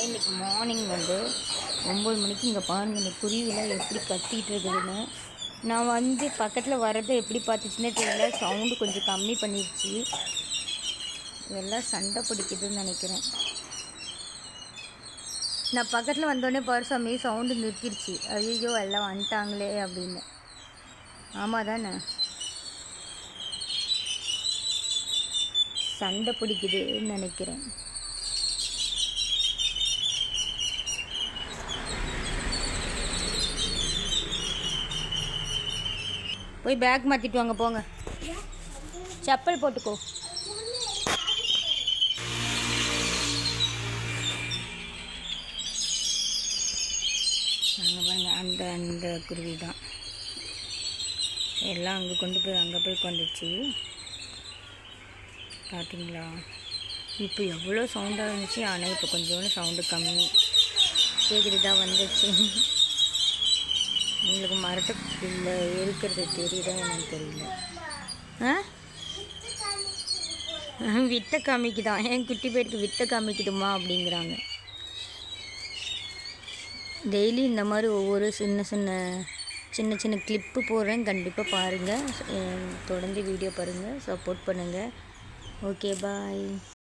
இன்றைக்கி மார்னிங் 9 மணிக்கு இங்கே பாருங்கள் இந்த குருவிலாம் எப்படி கத்திகிட்டு இருக்குதுன்னு. நான் பக்கத்தில் வர்றதை எப்படி பார்த்துச்சுன்னே தெரியல. சவுண்டு கொஞ்சம் கம்மி பண்ணிடுச்சு. எல்லாம் சண்டை பிடிக்குதுன்னு நினைக்கிறேன். நான் பக்கத்தில் வந்தோடனே பாருசாமி சவுண்டு நிறுத்திடுச்சு. ஐயோ எல்லாம் வந்துட்டாங்களே அப்படின்னு. ஆமாம் தானே, சண்டை பிடிக்குதுன்னு நினைக்கிறேன். போய் பேக் மாற்றிட்டு வாங்க, போங்க. செப்பல் போட்டுக்கோ. நாங்கள் பாருங்க, அந்த அந்த குருவி தான் எல்லாம் அங்கே கொண்டு போய் உட்காந்துச்சு. பார்த்தீங்களா? இப்போ எவ்வளோ சவுண்டாக இருந்துச்சு, ஆனால் இப்போ கொஞ்சோண்டு சவுண்டு கம்மி கேட்குறது தான் வந்துச்சு. உங்களுக்கு மரத்துக்குள்ளே இருக்கிறது தெரியுதா எனக்கு தெரியல. வித்தை காமிக்குதான், என் குட்டி பேருக்கு வித்தை காமிக்குதுமா அப்படிங்கிறாங்க. டெய்லி இந்த மாதிரி ஒவ்வொரு சின்ன சின்ன கிளிப்பு போடுறேன். கண்டிப்பாக பாருங்கள், தொடர்ந்து வீடியோ பாருங்கள், சப்போர்ட் பண்ணுங்கள். ஓகே, பாய்.